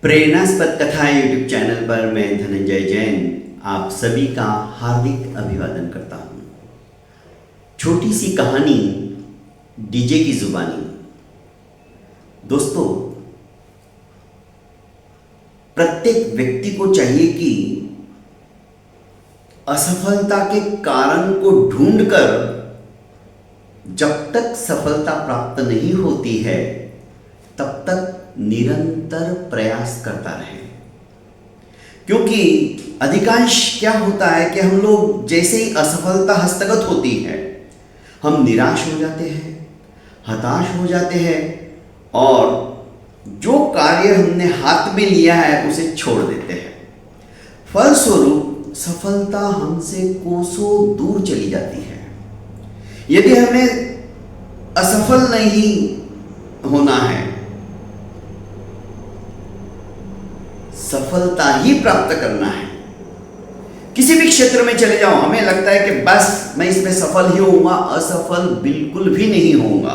प्रेरणास्पद कथाएं YouTube channel पर मैं धनंजय जैन आप सभी का हार्दिक अभिवादन करता हूं। छोटी सी कहानी डीजे की जुबानी। दोस्तों, प्रत्येक व्यक्ति को चाहिए कि असफलता के कारण को ढूंढकर जब तक सफलता प्राप्त नहीं होती है तब तक निरंतर प्रयास करता रहे। क्योंकि अधिकांश क्या होता है कि हम लोग जैसे ही असफलता हस्तगत होती है हम निराश हो जाते हैं, हताश हो जाते हैं और जो कार्य हमने हाथ में लिया है उसे छोड़ देते हैं। फलस्वरूप सफलता हमसे कोसों दूर चली जाती है। यदि हमें असफल नहीं होना है, सफलता ही प्राप्त करना है, किसी भी क्षेत्र में चले जाओ, हमें लगता है कि बस मैं इसमें सफल ही होऊंगा, असफल बिल्कुल भी नहीं होऊंगा,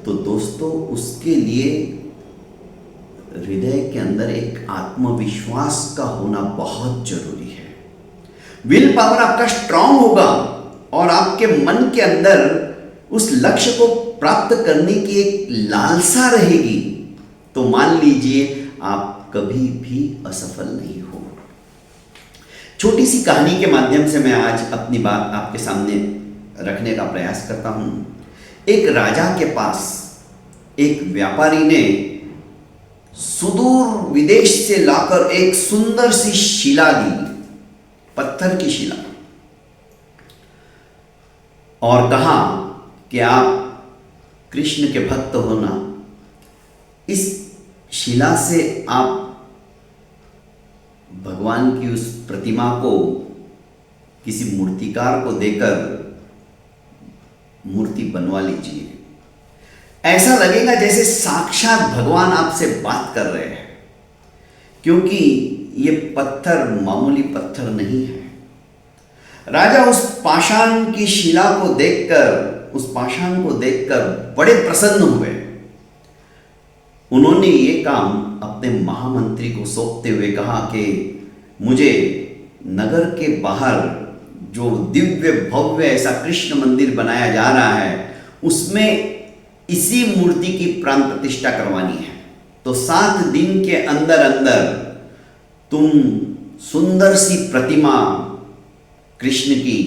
तो दोस्तों उसके लिए हृदय के अंदर एक आत्मविश्वास का होना बहुत जरूरी है। विल पावर आपका स्ट्रांग होगा और आपके मन के अंदर उस लक्ष्य को प्राप्त करने की एक लालसा रहेगी, तो मान लीजिए आप कभी भी असफल नहीं हो। छोटी सी कहानी के माध्यम से मैं आज अपनी बात आपके सामने रखने का प्रयास करता हूं। एक राजा के पास एक व्यापारी ने सुदूर विदेश से लाकर एक सुंदर सी शिला दी, पत्थर की शिला, और कहा कि आप कृष्ण के भक्त होना, इस शिला से आप भगवान की उस प्रतिमा को किसी मूर्तिकार को देकर मूर्ति बनवा लीजिए। ऐसा लगेगा जैसे साक्षात भगवान आपसे बात कर रहे हैं, क्योंकि ये पत्थर मामूली पत्थर नहीं है। राजा उस पाषाण की शिला को देखकर, उस पाषाण को देखकर बड़े प्रसन्न हुए। उन्होंने ये काम अपने महामंत्री को सौंपते हुए कहा कि मुझे नगर के बाहर जो दिव्य भव्य ऐसा कृष्ण मंदिर बनाया जा रहा है उसमें इसी मूर्ति की प्राण प्रतिष्ठा करवानी है। तो 7 दिन के अंदर अंदर तुम सुंदर सी प्रतिमा कृष्ण की,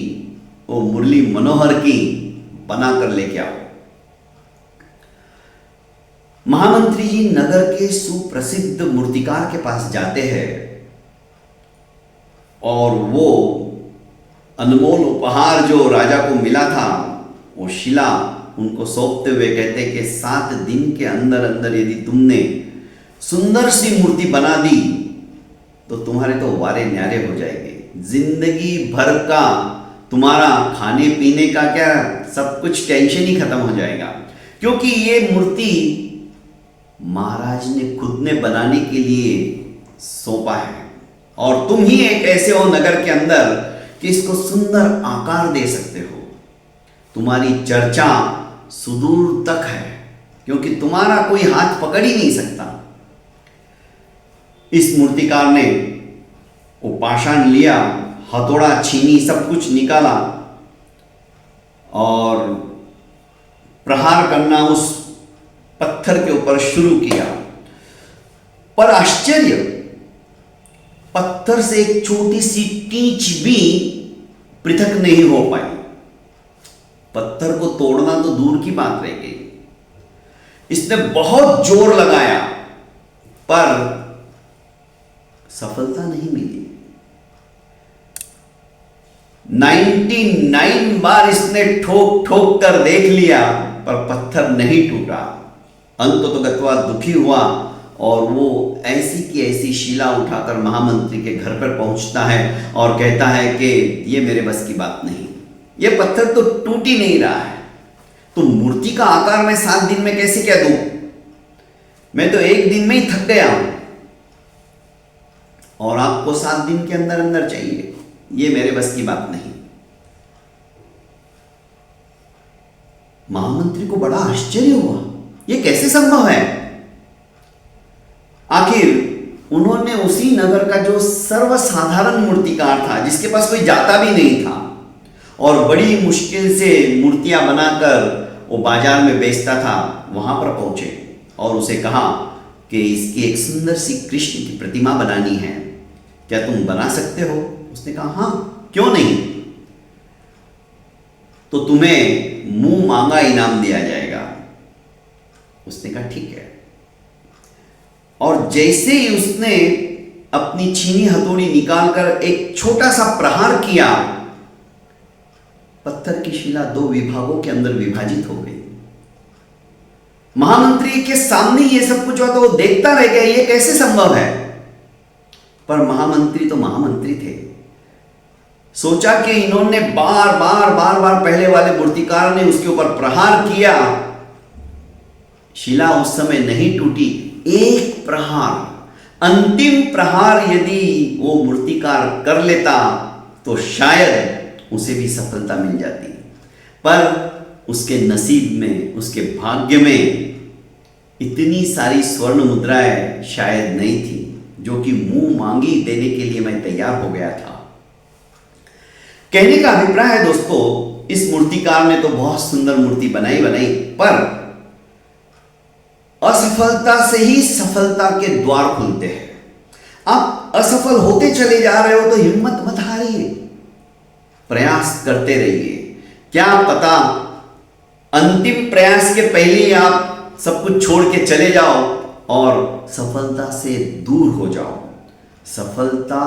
वो मुरली मनोहर की बनाकर लेके आओ। महामंत्री जी नगर के सुप्रसिद्ध मूर्तिकार के पास जाते हैं और वो अनमोल उपहार जो राजा को मिला था, वो शिला उनको सौंपते हुए कहते कि 7 दिन के अंदर अंदर यदि तुमने सुंदर सी मूर्ति बना दी तो तुम्हारे तो वारे न्यारे हो जाएंगे। जिंदगी भर का तुम्हारा खाने पीने का क्या, सब कुछ टेंशन ही खत्म हो जाएगा, क्योंकि ये मूर्ति महाराज ने खुद ने बनाने के लिए सौंपा है और तुम ही एक ऐसे हो नगर के अंदर कि इसको सुंदर आकार दे सकते हो। तुम्हारी चर्चा सुदूर तक है, क्योंकि तुम्हारा कोई हाथ पकड़ ही नहीं सकता। इस मूर्तिकार ने वो पाषाण लिया, हथौड़ा, छीनी, सब कुछ निकाला और प्रहार करना उस पत्थर के ऊपर शुरू किया। पर आश्चर्य, पत्थर से एक छोटी सी टीच भी पृथक नहीं हो पाई। पत्थर को तोड़ना तो दूर की बात रह गई। इसने बहुत जोर लगाया पर सफलता नहीं मिली। 99 बार इसने ठोक ठोक कर देख लिया पर पत्थर नहीं टूटा। अंत तो गत्वा दुखी हुआ और वो ऐसी की ऐसी शिला उठाकर महामंत्री के घर पर पहुंचता है और कहता है कि ये मेरे बस की बात नहीं, ये पत्थर तो टूट ही नहीं रहा है, तो मूर्ति का आकार मैं 7 दिन में कैसे क्या दूं? मैं तो 1 दिन में ही थक गया हूं और आपको 7 दिन के अंदर अंदर चाहिए, ये मेरे बस की बात नहीं। महामंत्री को बड़ा आश्चर्य हुआ, ये कैसे संभव है? आखिर उन्होंने उसी नगर का जो सर्वसाधारण मूर्तिकार था, जिसके पास कोई जाता भी नहीं था और बड़ी मुश्किल से मूर्तियां बनाकर वो बाजार में बेचता था, वहां पर पहुंचे और उसे कहा कि इसकी एक सुंदर सी कृष्ण की प्रतिमा बनानी है, क्या तुम बना सकते हो? उसने कहा हाँ, क्यों नहीं, तो तुम्हें मुंह मांगा इनाम दिया जाएगा। उसने कहा ठीक है। और जैसे ही उसने अपनी छीनी हथौड़ी निकालकर एक छोटा सा प्रहार किया, पत्थर की शिला 2 विभागों के अंदर विभाजित हो गई। महामंत्री के सामने ये सब कुछ हुआ तो वो देखता रह गया, ये कैसे संभव है? पर महामंत्री तो महामंत्री थे। सोचा कि इन्होंने बार बार पहले वाले मूर्तिकार ने उसके ऊपर प्रहार किया, शिला उस समय नहीं टूटी। एक प्रहार, अंतिम प्रहार यदि वो मूर्तिकार कर लेता तो शायद उसे भी सफलता मिल जाती, पर उसके नसीब में, उसके भाग्य में इतनी सारी स्वर्ण मुद्राएं शायद नहीं थी जो कि मुंह मांगी देने के लिए मैं तैयार हो गया था। कहने का अभिप्राय है दोस्तों, इस मूर्तिकार ने तो बहुत सुंदर मूर्ति बनाई, पर असफलता से ही सफलता के द्वार खुलते हैं। आप असफल होते चले जा रहे हो तो हिम्मत मत हारिए, प्रयास करते रहिए। क्या पता अंतिम प्रयास के पहले ही आप सब कुछ छोड़ के चले जाओ और सफलता से दूर हो जाओ। सफलता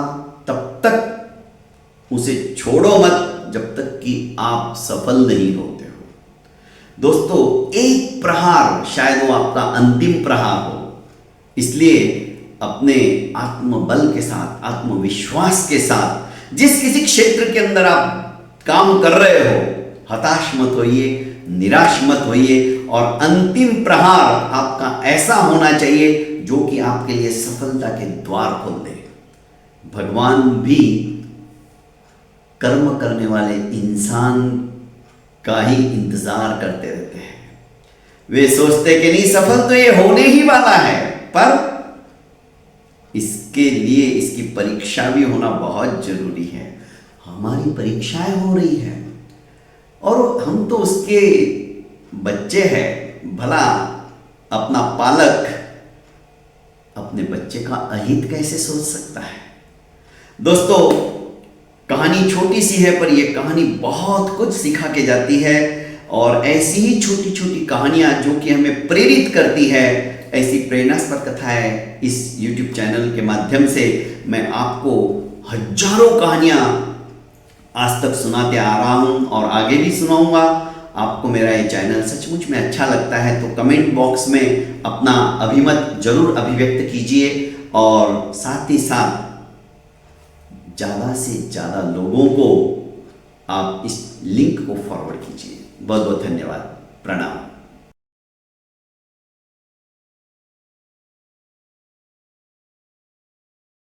तब तक उसे छोड़ो मत जब तक कि आप सफल नहीं होते हो। दोस्तों, एक प्रहार शायद वो आपका अंतिम प्रहार हो, इसलिए अपने आत्मबल के साथ, आत्मविश्वास के साथ जिस किसी क्षेत्र के अंदर आप काम कर रहे हो, हताश मत होइए, निराश मत होइए और अंतिम प्रहार आपका ऐसा होना चाहिए जो कि आपके लिए सफलता के द्वार खोल दे। भगवान भी कर्म करने वाले इंसान का ही इंतजार करते रहते हैं। वे सोचते कि नहीं, सफल तो ये होने ही वाला है, पर इसके लिए इसकी परीक्षा भी होना बहुत जरूरी है। हमारी परीक्षाएं हो रही है और हम तो उसके बच्चे हैं। भला अपना पालक अपने बच्चे का अहित कैसे सोच सकता है? दोस्तों, कहानी छोटी सी है पर यह कहानी बहुत कुछ सिखा के जाती है और ऐसी ही छोटी छोटी कहानियां जो कि हमें प्रेरित करती है, ऐसी प्रेरणास्पद कथाएं इस YouTube चैनल के माध्यम से मैं आपको हजारों कहानियां आज तक सुनाते आ रहा हूं और आगे भी सुनाऊंगा। आपको मेरा ये चैनल सचमुच में अच्छा लगता है तो कमेंट बॉक्स में अपना अभिमत जरूर अभिव्यक्त कीजिए और साथ ही साथ ज़्यादा से ज़्यादा लोगों को आप इस लिंक को फॉरवर्ड कीजिए। बहुत बहुत धन्यवाद। प्रणाम।